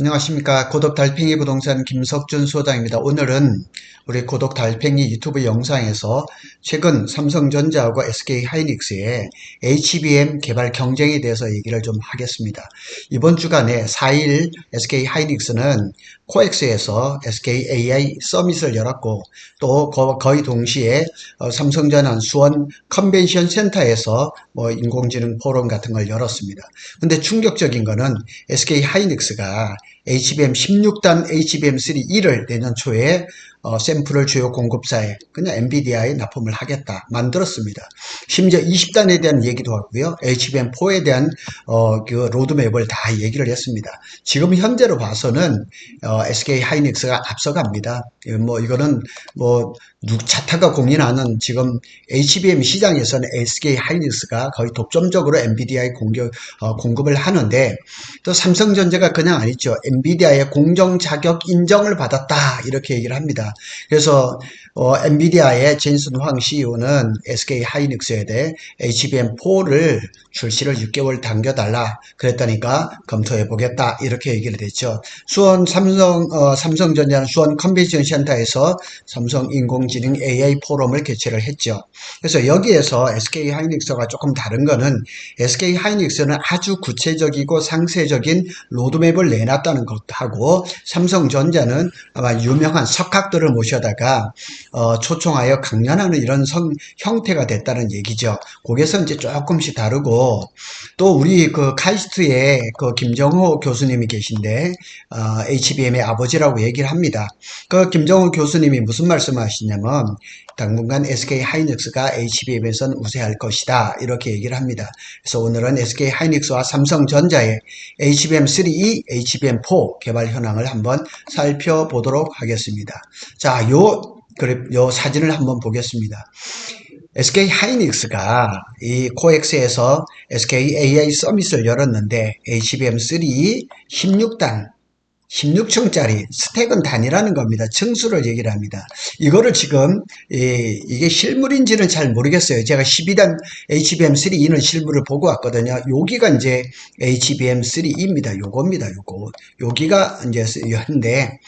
안녕하십니까. 고독달팽이 부동산 김석준 소장입니다. 오늘은 우리 고독달팽이 유튜브 영상에서 최근 삼성전자하고 SK하이닉스의 HBM 개발 경쟁에 대해서 얘기를 좀 하겠습니다. 이번 주간에 4일 SK하이닉스는 코엑스에서 SKAI 서밋을 열었고 또 거의 동시에 삼성전자 수원 컨벤션 센터에서 인공지능 포럼 같은 걸 열었습니다. 근데 충격적인 거는 SK하이닉스가 HBM16단 HBM3E를 내년 초에 샘플을 주요 공급사에 그냥 엔비디아에 납품을 하겠다 만들었습니다. 심지어 20단에 대한 얘기도 하고요. HBM4에 대한 그 로드맵을 다 얘기를 했습니다. 지금 현재로 봐서는 SK하이닉스가 앞서갑니다. 이거는 차타가 공인하는 지금 HBM 시장에서는 SK하이닉스가 거의 독점적으로 엔비디아에 공급을 하는데 또 삼성전자가 그냥 아니죠. 엔비디아의 공정 자격 인정을 받았다 이렇게 얘기를 합니다. 그래서 엔비디아의 젠슨 황 CEO는 SK하이닉스에 대해 HBM4를 출시를 6개월 당겨달라 그랬다니까 검토해보겠다 이렇게 얘기를 했죠. 삼성전자는 수원 컨벤션 센터에서 삼성 인공지능 AI 포럼을 개최를 했죠. 그래서 여기에서 SK하이닉스가 조금 다른 거는 SK하이닉스는 아주 구체적이고 상세적인 로드맵을 내놨다는 것하고 삼성전자는 아마 유명한 석학들을 모셔다가 초청하여 강연하는 이런 형태가 됐다는 얘기죠. 거기서 이제 조금씩 다르고 또 우리 그 카이스트에 그 김정호 교수님이 계신데 HBM의 아버지라고 얘기를 합니다. 그 김정호 교수님이 무슨 말씀을 하시냐면 당분간 SK하이닉스가 HBM에선 우세할 것이다 이렇게 얘기를 합니다. 그래서 오늘은 SK하이닉스와 삼성전자의 HBM3E, HBM4 개발 현황을 한번 살펴보도록 하겠습니다. 자, 요 사진을 한번 보겠습니다. SK하이닉스가 이 코엑스에서 SKAI 서밋을 열었는데 HBM3 16단 16층짜리 스택은 단이라는 겁니다. 층수를 얘기를 합니다. 이거를 지금 이게 실물인지는 잘 모르겠어요. 제가 12단 HBM3E는 실물을 보고 왔거든요. 여기가 이제 HBM3E입니다. 요겁니다. 여기가 이제 현데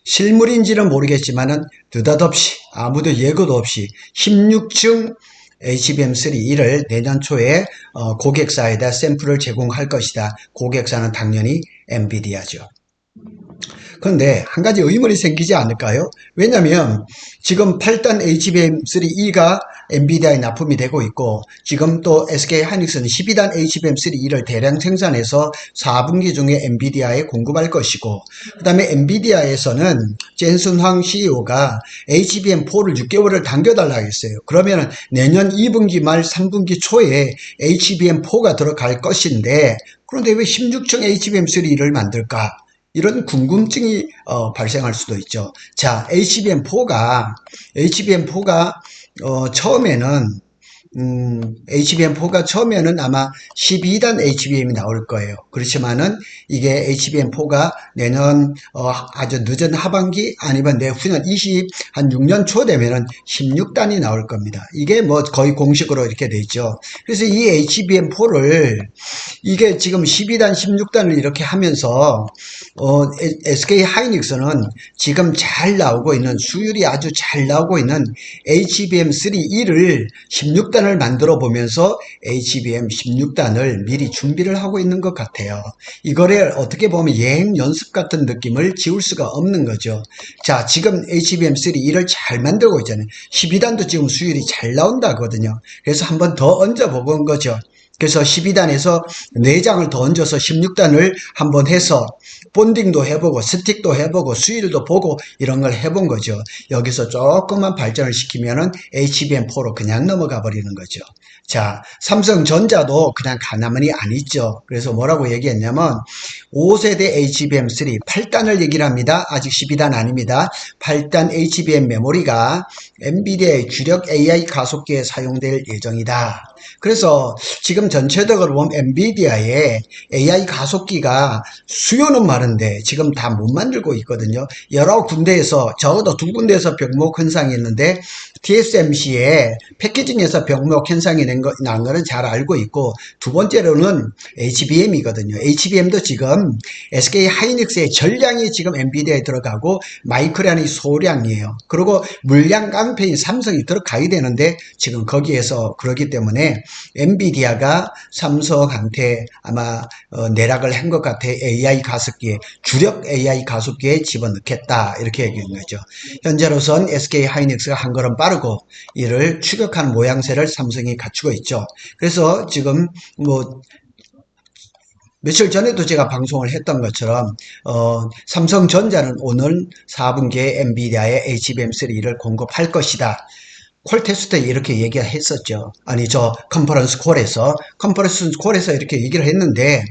실물인지는 모르겠지만은 느닷없이 아무도 예고도 없이 16층 HBM3E를 내년 초에 고객사에다 샘플을 제공할 것이다. 고객사는 당연히 엔비디아죠. 그런데 한 가지 의문이 생기지 않을까요? 왜냐하면 지금 8단 HBM3E가 엔비디아에 납품이 되고 있고 지금 또 SK하이닉스는 12단 HBM3E를 대량 생산해서 4분기 중에 엔비디아에 공급할 것이고 그 다음에 엔비디아에서는 젠슨 황 CEO가 HBM4를 6개월을 당겨달라고 했어요. 그러면 내년 2분기 말 3분기 초에 HBM4가 들어갈 것인데 그런데 왜 16층 HBM3E를 만들까? 이런 궁금증이 발생할 수도 있죠. 자, HBM4가 처음에는 HBM4가 처음에는 아마 12단 HBM이 나올 거예요. 그렇지만은 이게 HBM4가 내년 아주 늦은 하반기 아니면 내후년 한 6년 초 되면은 16단이 나올 겁니다. 이게 거의 공식으로 이렇게 돼 있죠. 그래서 이 HBM4를 이게 지금 12단, 16단을 이렇게 하면서 SK하이닉스는 지금 잘 나오고 있는 수율이 아주 잘 나오고 있는 HBM3E를 16단을 만들어 보면서 HBM 16단을 미리 준비를 하고 있는 것 같아요. 이거를 어떻게 보면 예행 연습 같은 느낌을 지울 수가 없는 거죠. 자, 지금 HBM3E를 잘 만들고 있잖아요. 12단도 지금 수율이 잘 나온다거든요. 그래서 한번 더 얹어 보는 거죠. 그래서 12단에서 4장을 더 얹어서 16단을 한번 해서 본딩도 해보고 스틱도 해보고 수율도 보고 이런 걸 해본 거죠. 여기서 조금만 발전을 시키면은 HBM4로 그냥 넘어가 버리는 거죠. 자, 삼성전자도 그냥 가만히 안 있죠. 그래서 뭐라고 얘기했냐면 5세대 HBM3 8단을 얘기를 합니다. 아직 12단 아닙니다. 8단 HBM 메모리가 엔비디아의 주력 AI 가속기에 사용될 예정이다. 그래서 지금 전체적으로 보면 엔비디아의 AI 가속기가 수요는 많은데 지금 다 못 만들고 있거든요. 여러 군데에서 적어도 2군데에서 병목 현상이 있는데 TSMC의 패키징에서 병목 현상이 난 거는 잘 알고 있고, 두 번째로는 HBM이거든요. HBM도 지금 SK 하이닉스의 전량이 지금 엔비디아에 들어가고 마이크론이 소량이에요. 그리고 물량 깡패인 삼성이 들어가야 되는데 지금 거기에서 그러기 때문에 엔비디아가 삼성한테 아마 내락을 한 것 같아. AI 가습기에, 주력 AI 가습기에 집어넣겠다 이렇게 얘기한 거죠. 현재로선 SK 하이닉스가 한 걸음 빠르고 이를 추격하는 모양새를 삼성이 갖추고 있죠. 그래서 지금 뭐 며칠 전에도 제가 방송을 했던 것처럼 삼성전자는 오늘 4분기에 엔비디아의 HBM3를 공급할 것이다. 콜 테스트에 이렇게 얘기했었죠. 아니, 컨퍼런스 콜에서 이렇게 얘기를 했는데,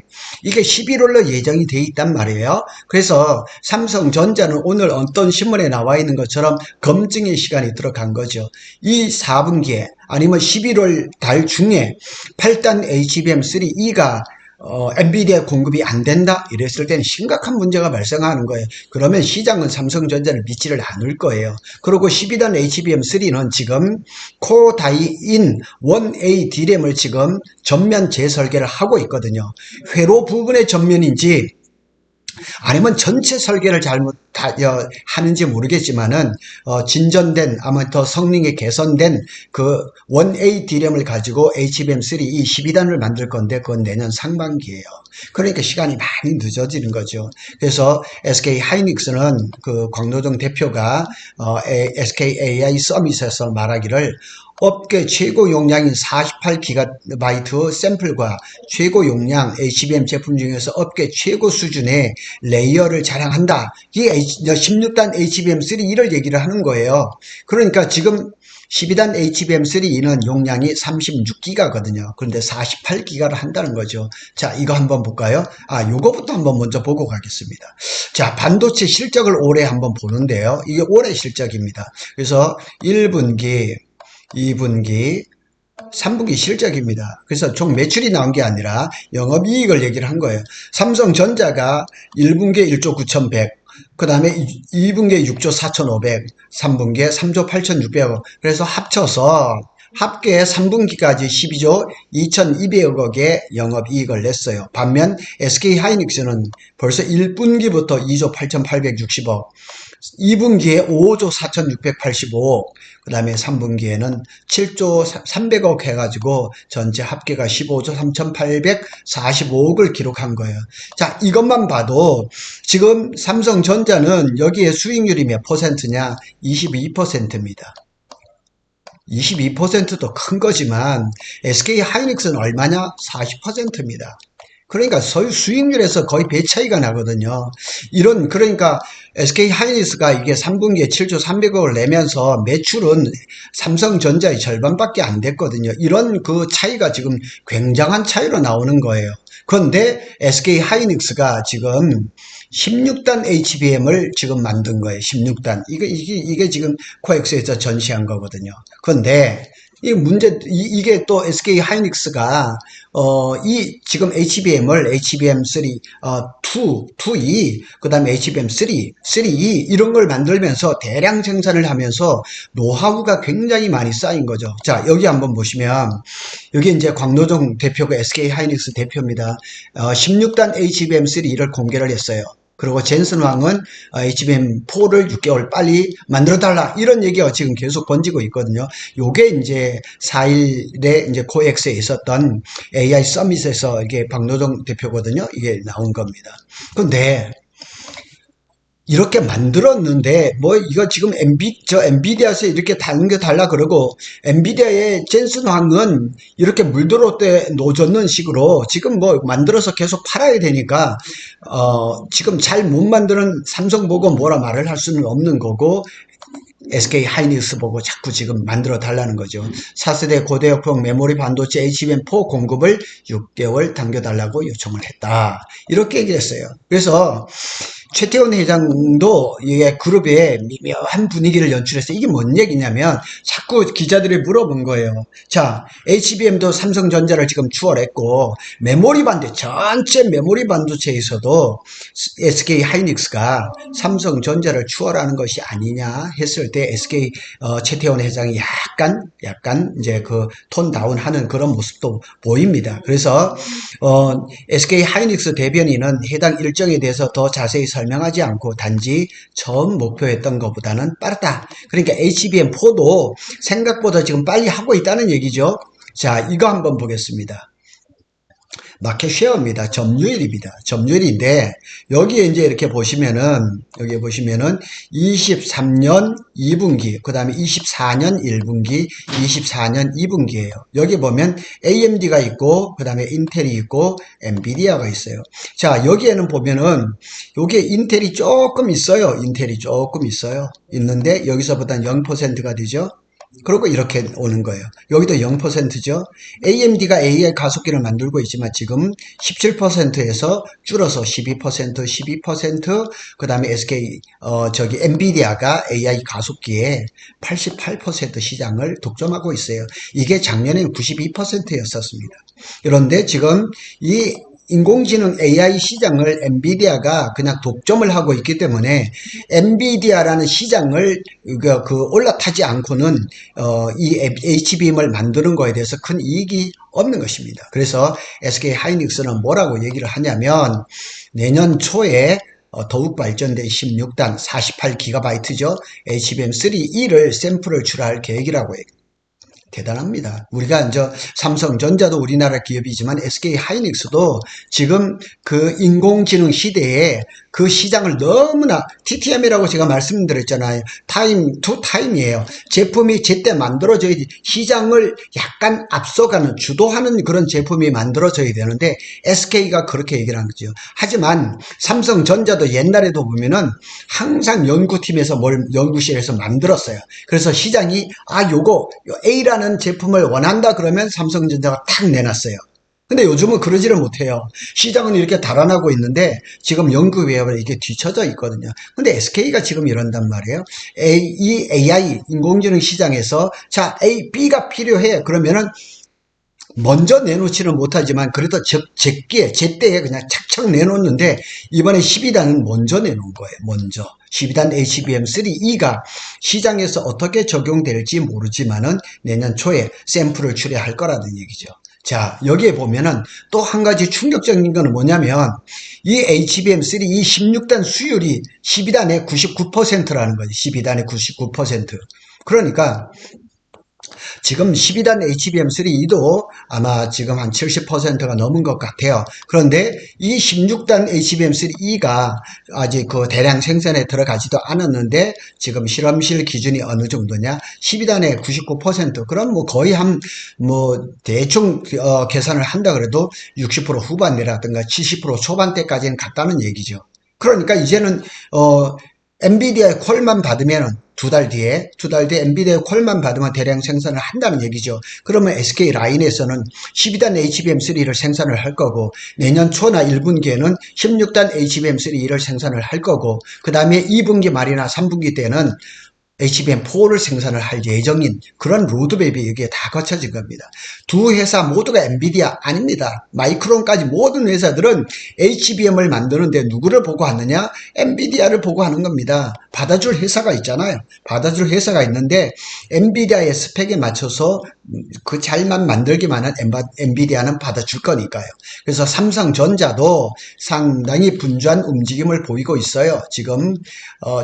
이게 11월로 예정이 돼 있단 말이에요. 그래서 삼성전자는 오늘 어떤 신문에 나와 있는 것처럼 검증의 시간이 들어간 거죠. 이 4분기에, 아니면 11월 달 중에 8단 HBM3E가 엔비디아 공급이 안 된다 이랬을 때는 심각한 문제가 발생하는 거예요. 그러면 시장은 삼성전자를 믿지를 않을 거예요. 그리고 12단 HBM3는 지금 코다이인 1A D램을 지금 전면 재설계를 하고 있거든요. 회로 부분의 전면인지 아니면 전체 설계를 하는지 모르겠지만은 진전된, 아마 더 성능이 개선된 그 1A D램을 가지고 HBM3 이 12단을 만들 건데 그건 내년 상반기예요. 그러니까 시간이 많이 늦어지는 거죠. 그래서 SK 하이닉스는 그 광노정 대표가 SK AI 서밋에서 말하기를 업계 최고 용량인 48GB 샘플과 최고 용량 HBM 제품 중에서 업계 최고 수준의 레이어를 자랑한다. 이게 16단 HBM3 이를 얘기를 하는 거예요. 그러니까 지금 12단 HBM3는 용량이 36기가거든요. 그런데 48기가를 한다는 거죠. 자, 이거 한번 볼까요? 요거부터 한번 먼저 보고 가겠습니다. 자, 반도체 실적을 올해 한번 보는데요. 이게 올해 실적입니다. 그래서 1분기, 2분기, 3분기 실적입니다. 그래서 총 매출이 나온 게 아니라 영업이익을 얘기를 한 거예요. 삼성전자가 1분기에 1조 9,100, 그 다음에 2분기에 6조 4,500, 3분기에 3조 8,600억. 그래서 합쳐서 합계 3분기까지 12조 2,200억의 영업이익을 냈어요. 반면 SK하이닉스는 벌써 1분기부터 2조 8,860억, 2분기에 5조 4,685억, 그 다음에 3분기에는 7조 300억 해가지고 전체 합계가 15조 3,845억을 기록한 거예요. 자, 이것만 봐도 지금 삼성전자는 여기에 수익률이 몇 퍼센트냐? 22%입니다. 22%도 큰 거지만 SK 하이닉스는 얼마냐? 40%입니다. 그러니까 수익률에서 거의 배 차이가 나거든요. 그러니까 SK 하이닉스가 이게 3분기에 7조 300억을 내면서 매출은 삼성전자의 절반밖에 안 됐거든요. 이런 그 차이가 지금 굉장한 차이로 나오는 거예요. 그런데 SK 하이닉스가 지금 16단 HBM을 지금 만든 거예요. 16단. 이게 지금 코엑스에서 전시한 거거든요. 그런데 이게 또 SK 하이닉스가 이 지금 HBM을 HBM3 2E 그다음에 HBM3 3E 이런 걸 만들면서 대량 생산을 하면서 노하우가 굉장히 많이 쌓인 거죠. 자, 여기 한번 보시면 여기 이제 광노정 대표가 SK 하이닉스 대표입니다. 16단 HBM3를 공개를 했어요. 그리고 젠슨 왕은 HBM4를 6개월 빨리 만들어달라 이런 얘기가 지금 계속 번지고 있거든요. 요게 이제 4일에 이제 코엑스에 있었던 AI 서밋에서 이게 박노정 대표거든요. 이게 나온 겁니다. 근데 이렇게 만들었는데 이거 지금 엔비디아에서 이렇게 당겨달라 그러고 엔비디아의 젠슨 황은 이렇게 물들어 때 노젓는 식으로 지금 만들어서 계속 팔아야 되니까 지금 잘 못 만드는 삼성 보고 뭐라 말을 할 수는 없는 거고 SK 하이닉스 보고 자꾸 지금 만들어 달라는 거죠. 4세대 고대역폭 메모리 반도체 HBM4 공급을 6개월 당겨달라고 요청을 했다. 이렇게 얘기했어요. 그래서 최태원 회장도 이게 그룹에 미묘한 분위기를 연출했어요. 이게 뭔 얘기냐면 자꾸 기자들이 물어본 거예요. 자, HBM도 삼성전자를 지금 추월했고 메모리 반도체, 전체 메모리 반도체에서도 SK 하이닉스가 삼성전자를 추월하는 것이 아니냐 했을 때 SK 최태원 회장이 약간 이제 그 톤 다운하는 그런 모습도 보입니다. 그래서 SK 하이닉스 대변인은 해당 일정에 대해서 더 자세히 설명하지 않고 단지 처음 목표했던 것보다는 빠르다. 그러니까 HBM4도 생각보다 지금 빨리 하고 있다는 얘기죠. 자, 이거 한번 보겠습니다. 마켓 쉐어입니다. 점유율입니다. 점유율인데 여기에 이제 이렇게 보시면은 여기 보시면은 23년 2분기, 그다음에 24년 1분기, 24년 2분기예요. 여기 보면 AMD가 있고 그다음에 인텔이 있고 엔비디아가 있어요. 자, 여기에는 보면은 요게 인텔이 조금 있어요. 인텔이 조금 있어요. 있는데 여기서보다는 0%가 되죠. 그리고 이렇게 오는 거예요. 여기도 0%죠. AMD가 AI 가속기를 만들고 있지만 지금 17%에서 줄어서 12%, 12%, 그 다음에 SK, 엔비디아가 AI 가속기에 88% 시장을 독점하고 있어요. 이게 작년에는 92%였었습니다. 그런데 지금 이 인공지능 AI 시장을 엔비디아가 그냥 독점을 하고 있기 때문에 엔비디아라는 시장을 올라타지 않고는 이 HBM을 만드는 거에 대해서 큰 이익이 없는 것입니다. 그래서 SK 하이닉스는 뭐라고 얘기를 하냐면 내년 초에 더욱 발전된 16단 48GB죠. HBM3E를 샘플을 출하할 계획이라고 해요. 대단합니다. 우리가 이제 삼성전자도 우리나라 기업이지만 SK 하이닉스도 지금 그 인공지능 시대에 그 시장을 너무나 TTM이라고 제가 말씀드렸잖아요. 타임 투 타임이에요. 제품이 제때 만들어져야지 시장을 약간 앞서가는 주도하는 그런 제품이 만들어져야 되는데 SK가 그렇게 얘기를 한 거죠. 하지만 삼성전자도 옛날에도 보면은 항상 연구팀에서 연구실에서 만들었어요. 그래서 시장이 요거 A라는 제품을 원한다 그러면 삼성전자가 탁 내놨어요. 근데 요즘은 그러지를 못해요. 시장은 이렇게 달아나고 있는데 지금 연구 외압에 이게 뒤쳐져 있거든요. 근데 SK가 지금 이런단 말이에요. 이 AI 인공지능 시장에서 자 A, B가 필요해 그러면은 먼저 내놓지는 못하지만 그래도 제때에 그냥 착착 내놓는데 이번에 12단은 먼저 내놓은 거예요. 먼저 12단 HBM3E가 시장에서 어떻게 적용될지 모르지만은 내년 초에 샘플을 출하할 거라는 얘기죠. 자, 여기에 보면은 또 한 가지 충격적인 거는 뭐냐면 이 HBM3E 16단 수율이 12단의 99%라는 거죠. 12단의 99%. 그러니까 지금 12단 HBM3E도 아마 지금 한 70%가 넘은 것 같아요. 그런데 이 16단 HBM3E가 아직 그 대량 생산에 들어가지도 않았는데 지금 실험실 기준이 어느 정도냐? 12단의 99% 그럼 뭐 거의 대충 계산을 한다 그래도 60% 후반대라든가 70% 초반대까지는 갔다는 얘기죠. 그러니까 이제는 엔비디아의 콜만 받으면 두 달 뒤에 엔비디아의 콜만 받으면 대량 생산을 한다는 얘기죠. 그러면 SK 라인에서는 12단 HBM3를 생산을 할 거고 내년 초나 1분기에는 16단 HBM3를 생산을 할 거고 그 다음에 2분기 말이나 3분기 때는 HBM4를 생산을 할 예정인 그런 로드맵이 여기에 다 거쳐진 겁니다. 두 회사 모두가 엔비디아 아닙니다. 마이크론까지 모든 회사들은 HBM을 만드는데 누구를 보고 하느냐? 엔비디아를 보고 하는 겁니다. 받아줄 회사가 있잖아요. 받아줄 회사가 있는데 엔비디아의 스펙에 맞춰서 그 잘만 만들기만 한 엔비디아는 받아줄 거니까요. 그래서 삼성전자도 상당히 분주한 움직임을 보이고 있어요. 지금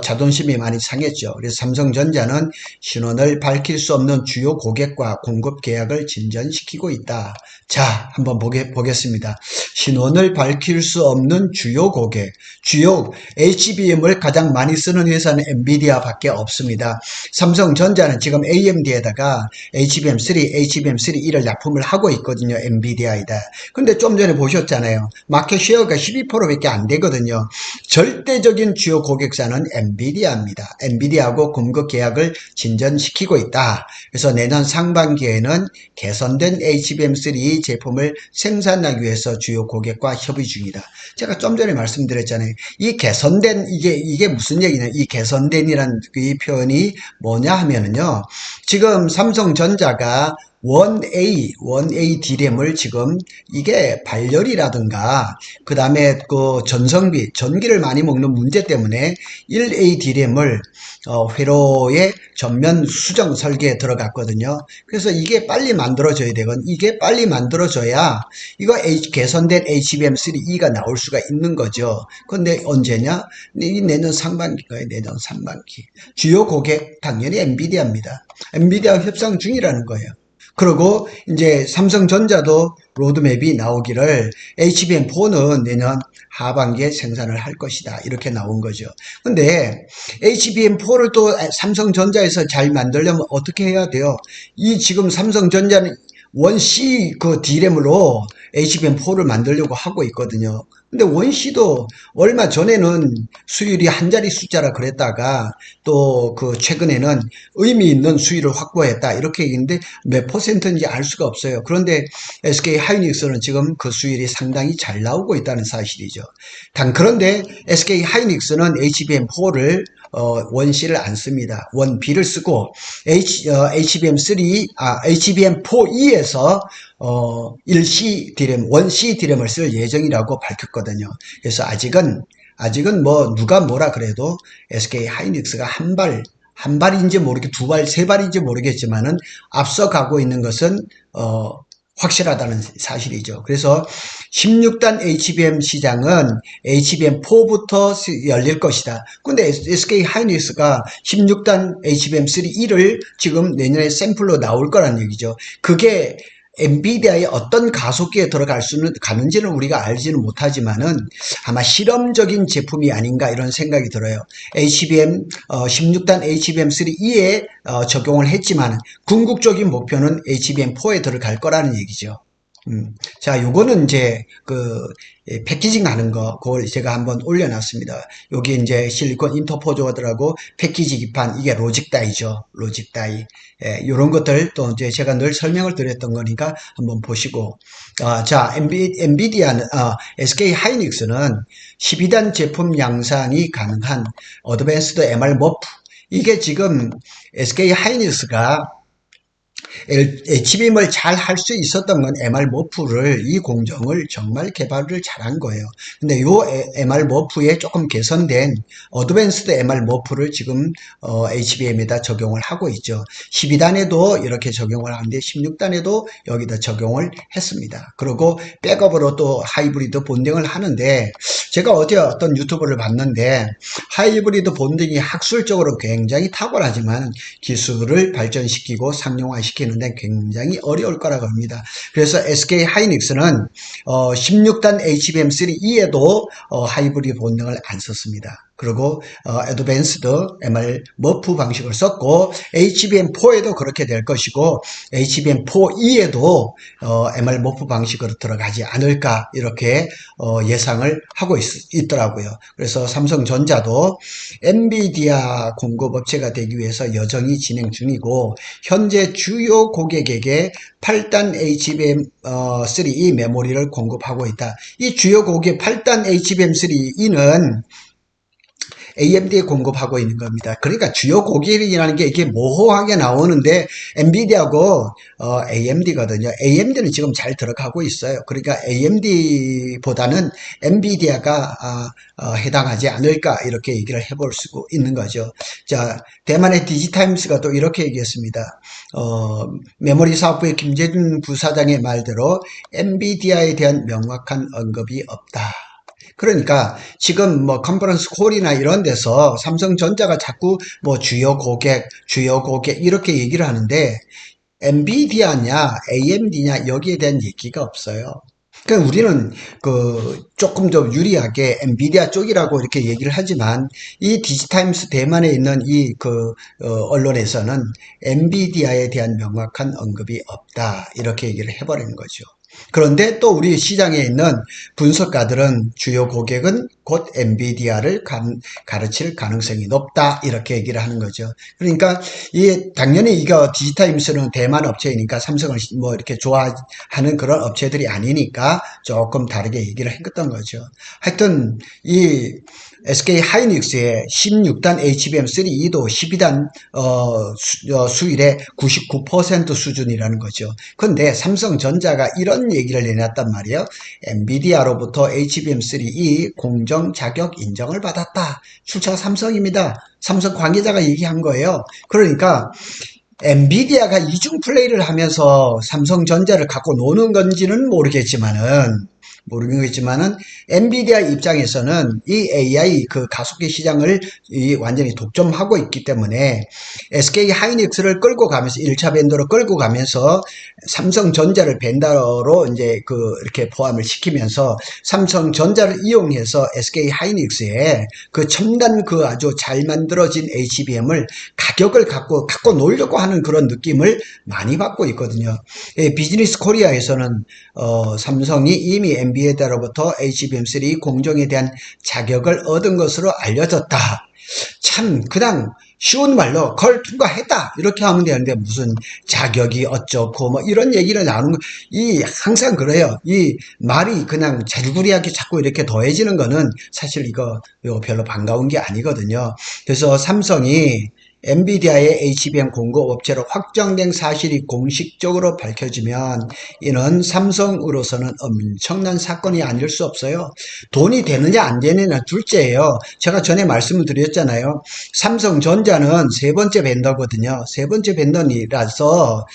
자존심이 많이 상했죠. 그래서 삼성전자는 신원을 밝힐 수 없는 주요 고객과 공급 계약을 진전시키고 있다. 자, 한번 보겠습니다. 신원을 밝힐 수 없는 주요 고객, 주요 HBM을 가장 많이 쓰는 회사 회사는 엔비디아밖에 없습니다. 삼성전자는 지금 AMD에다가 HBM3, HBM3E를 납품을 하고 있거든요. 엔비디아에다. 근데 좀 전에 보셨잖아요. 마켓 쉐어가 12%밖에 안 되거든요. 절대적인 주요 고객사는 엔비디아입니다. 엔비디아하고 공급 계약을 진전시키고 있다. 그래서 내년 상반기에는 개선된 HBM3 제품을 생산하기 위해서 주요 고객과 협의 중이다. 제가 좀 전에 말씀드렸잖아요. 이 개선된 이게 무슨 얘기냐? 이 개선된이라는 이 표현이 뭐냐 하면은요. 지금 삼성전자가 1A D램을 지금 이게 발열이라든가 그 다음에 그 전성비, 전기를 많이 먹는 문제 때문에 1A D램을 회로의 전면 수정 설계에 들어갔거든요. 그래서 이게 빨리 만들어져야 되건 이게 빨리 만들어져야 이거 개선된 HBM3E가 나올 수가 있는 거죠. 근데 언제냐? 내년 상반기가요. 내년 상반기. 주요 고객 당연히 엔비디아입니다. 엔비디아 협상 중이라는 거예요. 그리고 이제 삼성전자도 로드맵이 나오기를 HBM4는 내년 하반기에 생산을 할 것이다. 이렇게 나온 거죠. 근데 HBM4를 또 삼성전자에서 잘 만들려면 어떻게 해야 돼요? 이 지금 삼성전자는 1C 그 D램으로 HBM4를 만들려고 하고 있거든요. 근데 1C도 얼마 전에는 수율이 한 자리 숫자라 그랬다가 또 그 최근에는 의미 있는 수율을 확보했다. 이렇게 얘기했는데 몇 퍼센트인지 알 수가 없어요. 그런데 SK 하이닉스는 지금 그 수율이 상당히 잘 나오고 있다는 사실이죠. 그런데 SK 하이닉스는 HBM4를 1C를 안 씁니다. 1B를 쓰고 HBM4E에서 1C D램, 1C D램을 쓸 예정이라고 밝혔거든요. 그래서 아직은 뭐 누가 뭐라 그래도 SK 하이닉스가 한 발인지 두 발, 세 발인지 모르겠지만은 앞서가고 있는 것은 확실하다는 사실이죠. 그래서 16단 HBM 시장은 HBM4부터 열릴 것이다. 근데 SK 하이닉스가 16단 HBM3E를 지금 내년에 샘플로 나올 거란 얘기죠. 그게 엔비디아의 어떤 가속기에 들어갈 수는 가는지는 우리가 알지는 못하지만은 아마 실험적인 제품이 아닌가 이런 생각이 들어요. HBM 16단 HBM3E에 적용을 했지만 궁극적인 목표는 HBM4에 들어갈 거라는 얘기죠. 자, 요거는 이제 패키징 하는 거, 그걸 제가 한번 올려놨습니다. 여기 이제 실리콘 인터포저들하고 패키지 기판, 이게 로직 다이죠. 로직 다이. 요런 것들 또 이제 제가 늘 설명을 드렸던 거니까 한번 보시고. 자, 엔비디아는, SK 하이닉스는 12단 제품 양산이 가능한 어드밴스드 MR 머프. 이게 지금 SK 하이닉스가 HBM을 잘 할 수 있었던 건 MR 머프를 이 공정을 정말 개발을 잘한 거예요. 근데 요 MR 머프에 조금 개선된 어드밴스드 MR 머프를 지금 HBM에다 적용을 하고 있죠. 12단에도 이렇게 적용을 하는데 16단에도 여기다 적용을 했습니다. 그리고 백업으로 또 하이브리드 본딩을 하는데 제가 어제 어떤 유튜브를 봤는데 하이브리드 본딩이 학술적으로 굉장히 탁월하지만 기술을 발전시키고 상용화시키는데 굉장히 어려울 거라고 합니다. 그래서 SK 하이닉스는 16단 HBM3E에도 하이브리드 본딩을 안 썼습니다. 그리고 어드밴스드 MR 머프 방식을 썼고 HBM4에도 그렇게 될 것이고 HBM4E에도 MR 머프 방식으로 들어가지 않을까 이렇게 예상을 하고 있더라고요. 그래서 삼성전자도 엔비디아 공급업체가 되기 위해서 여정이 진행 중이고 현재 주요 고객에게 8단 HBM3E 메모리를 공급하고 있다. 이 주요 고객 8단 HBM3E는 AMD에 공급하고 있는 겁니다. 그러니까 주요 고객이라는 게 이게 모호하게 나오는데 엔비디아하고 AMD거든요. AMD는 지금 잘 들어가고 있어요. 그러니까 AMD보다는 엔비디아가 해당하지 않을까 이렇게 얘기를 해볼 수 있는 거죠. 자, 대만의 디지타임스가 또 이렇게 얘기했습니다. 메모리 사업부의 김재준 부사장의 말대로 엔비디아에 대한 명확한 언급이 없다. 그러니까 지금 뭐 컨퍼런스 콜이나 이런 데서 삼성전자가 자꾸 뭐 주요 고객 이렇게 얘기를 하는데 엔비디아냐 AMD냐 여기에 대한 얘기가 없어요. 그러니까 우리는 조금 더 유리하게 엔비디아 쪽이라고 이렇게 얘기를 하지만 이 디지타임스 대만에 있는 언론에서는 엔비디아에 대한 명확한 언급이 없다 이렇게 얘기를 해버리는 거죠. 그런데 또 우리 시장에 있는 분석가들은 주요 고객은 곧 엔비디아를 가르칠 가능성이 높다 이렇게 얘기를 하는 거죠. 그러니까 당연히 이거 디지타임스는 대만 업체이니까 삼성을 뭐 이렇게 좋아하는 그런 업체들이 아니니까 조금 다르게 얘기를 했던 거죠. 하여튼 이 SK 하이닉스의 16단 HBM3E도 12단 수율의 99% 수준이라는 거죠. 그런데 삼성전자가 이런 얘기를 내놨단 말이에요. 엔비디아로부터 HBM3E 공정 자격 인정을 받았다. 출처가 삼성입니다. 삼성 관계자가 얘기한 거예요. 그러니까 엔비디아가 이중 플레이를 하면서 삼성전자를 갖고 노는 건지는 모르겠지만은 엔비디아 입장에서는 이 AI 가속기 시장을 완전히 독점하고 있기 때문에 SK 하이닉스를 끌고 가면서 1차 벤더로 끌고 가면서 삼성전자를 벤더로 이제 이렇게 포함을 시키면서 삼성전자를 이용해서 SK 하이닉스에 첨단 아주 잘 만들어진 HBM을 가격을 갖고 놀려고 하는 그런 느낌을 많이 받고 있거든요. 비즈니스 코리아에서는 삼성이 이미 엔비디아로부터 HBM3 공정에 대한 자격을 얻은 것으로 알려졌다. 참 그냥 쉬운 말로 걸 통과했다 이렇게 하면 되는데 무슨 자격이 어쩌고 뭐 이런 얘기를 나누는 항상 그래요. 이 말이 그냥 자주구리하게 자꾸 이렇게 더해지는 거는 사실 이거 별로 반가운 게 아니거든요. 그래서 삼성이 엔비디아의 HBM 공급업체로 확정된 사실이 공식적으로 밝혀지면 이는 삼성으로서는 엄청난 사건이 아닐 수 없어요. 돈이 되느냐 안 되느냐 둘째예요. 제가 전에 말씀을 드렸잖아요. 삼성전자는 세 번째 벤더거든요. 세 번째 벤더라서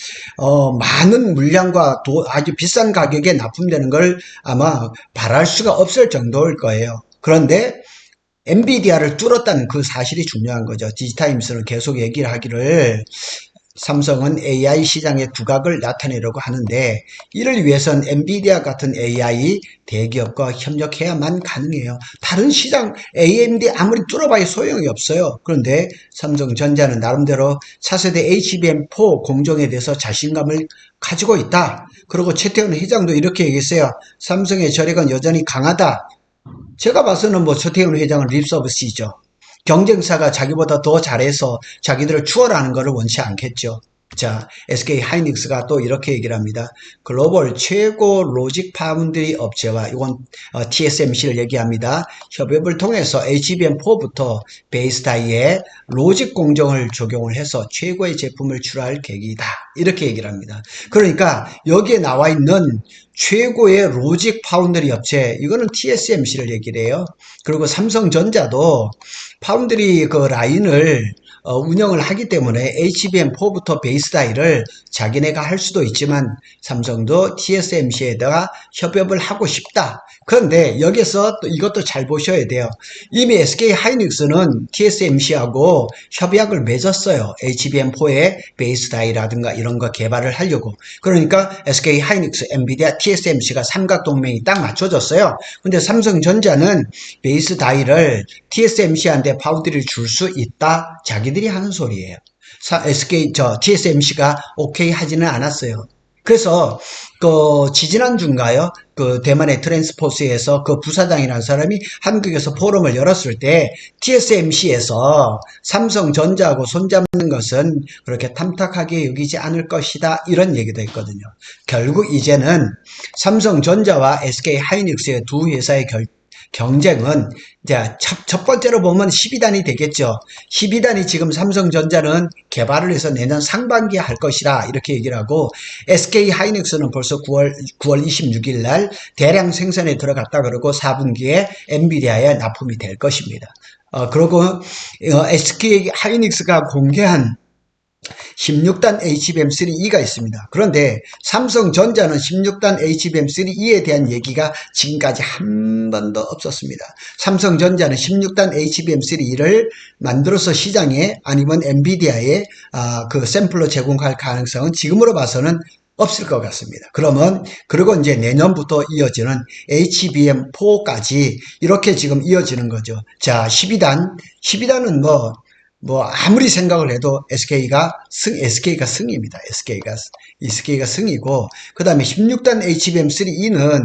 많은 물량과 아주 비싼 가격에 납품되는 걸 아마 바랄 수가 없을 정도일 거예요. 그런데 엔비디아를 뚫었다는 그 사실이 중요한 거죠. 디지타임스는 계속 얘기를 하기를 삼성은 AI 시장의 두각을 나타내려고 하는데 이를 위해선 엔비디아 같은 AI 대기업과 협력해야만 가능해요. 다른 시장 AMD 아무리 뚫어봐야 소용이 없어요. 그런데 삼성전자는 나름대로 차세대 HBM4 공정에 대해서 자신감을 가지고 있다. 그리고 최태원 회장도 이렇게 얘기했어요. 삼성의 저력은 여전히 강하다. 제가 봐서는 최태원 회장은 립서비스이죠. 경쟁사가 자기보다 더 잘해서 자기들을 추월하는 것을 원치 않겠죠. 자, SK 하이닉스가 또 이렇게 얘기를 합니다. 글로벌 최고 로직 파운드리 업체와 이건 TSMC를 얘기합니다. 협업을 통해서 HBM4부터 베이스 다이에 로직 공정을 적용을 해서 최고의 제품을 출하할 계기다. 이렇게 얘기를 합니다. 그러니까 여기에 나와 있는 최고의 로직 파운드리 업체 이거는 TSMC를 얘기를 해요. 그리고 삼성전자도 파운드리 라인을 운영을 하기 때문에 HBM4부터 베이스 다이를 자기네가 할 수도 있지만 삼성도 TSMC에다가 협업을 하고 싶다. 그런데 여기서 또 이것도 잘 보셔야 돼요. 이미 SK 하이닉스는 TSMC하고 협약을 맺었어요. HBM4의 베이스 다이라든가 이런 거 개발을 하려고. 그러니까 SK 하이닉스, 엔비디아, TSMC가 삼각동맹이 딱 맞춰졌어요. 근데 삼성전자는 베이스 다이를 TSMC한테 파운드리를 줄 수 있다. 자기들이 하는 소리예요. TSMC가 오케이 하지는 않았어요. 그래서 지지난주인가요? 대만의 트랜스포스에서 부사장이라는 사람이 한국에서 포럼을 열었을 때 TSMC에서 삼성전자하고 손잡는 것은 그렇게 탐탁하게 여기지 않을 것이다 이런 얘기도 했거든요. 결국 이제는 삼성전자와 SK 하이닉스의 두 회사의 경쟁은 이제 첫 번째로 보면 12단이 되겠죠. 12단이 지금 삼성전자는 개발을 해서 내년 상반기에 할 것이라 이렇게 얘기를 하고 SK 하이닉스는 벌써 9월 26일 날 대량 생산에 들어갔다 그러고 4분기에 엔비디아에 납품이 될 것입니다. 그리고 SK 하이닉스가 공개한 16단 HBM3E가 있습니다. 그런데 삼성전자는 16단 HBM3E에 대한 얘기가 지금까지 한 번도 없었습니다. 삼성전자는 16단 HBM3E를 만들어서 시장에 아니면 엔비디아에 샘플로 제공할 가능성은 지금으로 봐서는 없을 것 같습니다. 그러면 그리고 이제 내년부터 이어지는 HBM4까지 이렇게 지금 이어지는 거죠. 자, 12단은 뭐 아무리 생각을 해도 SK가 승입니다. SK가 승이고, 그 다음에 16단 HBM3E는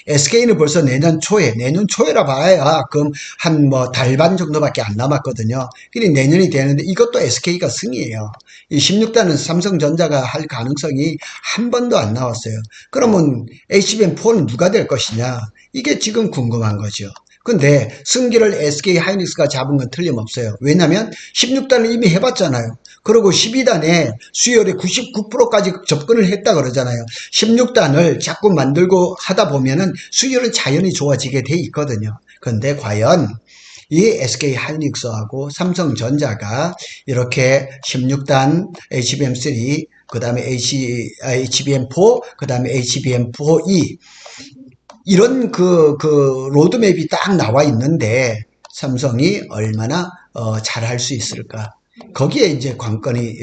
SK는 벌써 내년 초에라 봐야 그럼 한 뭐 달반 정도밖에 안 남았거든요. 그러니 내년이 되는데 이것도 SK가 승이에요. 이 16단은 삼성전자가 할 가능성이 한 번도 안 나왔어요. 그러면 HBM4는 누가 될 것이냐? 이게 지금 궁금한 거죠. 근데 승기를 SK 하이닉스가 잡은 건 틀림없어요. 왜냐면 16단을 이미 해봤잖아요. 그리고 12단에 수율의 99%까지 접근을 했다 그러잖아요. 16단을 자꾸 만들고 하다 보면은 수율은 자연히 좋아지게 돼 있거든요. 근데 과연 이 SK 하이닉스하고 삼성전자가 이렇게 16단 HBM3, 그 다음에 HBM4, 그 다음에 HBM4E 이런 그 로드맵이 딱 나와 있는데 삼성이 얼마나 잘할 수 있을까? 거기에 이제 관건이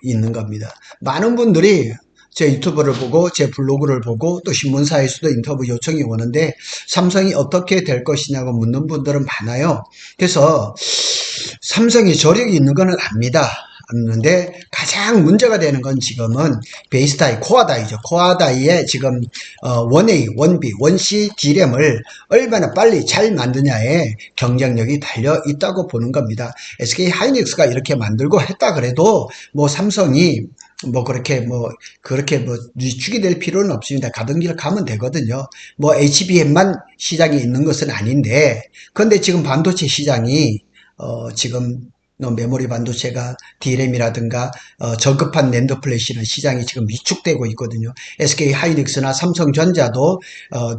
있는 겁니다. 많은 분들이 제 유튜브를 보고 제 블로그를 보고 또 신문사에서도 인터뷰 요청이 오는데 삼성이 어떻게 될 것이냐고 묻는 분들은 많아요. 그래서 삼성이 저력이 있는 거는 압니다. 는데 가장 문제가 되는 건 지금은 베이스다이, 코어다이죠. 코어다이의 지금 1A, 1B, 1C D램을 얼마나 빨리 잘 만드냐에 경쟁력이 달려 있다고 보는 겁니다. SK 하이닉스가 이렇게 만들고 했다 그래도 뭐 삼성이 그렇게 위축이 될 필요는 없습니다. 가던 길 가면 되거든요. 뭐 HBM만 시장이 있는 것은 아닌데, 근데 지금 반도체 시장이 지금 메모리 반도체가 D램이라든가 저급한 낸드 플래시는 시장이 지금 위축되고 있거든요. SK 하이닉스나 삼성전자도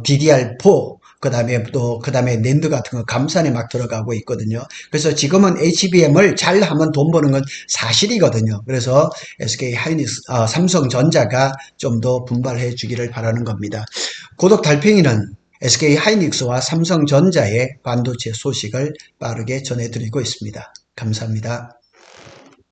DDR4 그다음에 낸드 같은 거 감산에 막 들어가고 있거든요. 그래서 지금은 HBM을 잘 하면 돈 버는 건 사실이거든요. 그래서 SK 하이닉스 삼성전자가 좀 더 분발해 주기를 바라는 겁니다. 고독 달팽이는 SK 하이닉스와 삼성전자의 반도체 소식을 빠르게 전해드리고 있습니다. 감사합니다.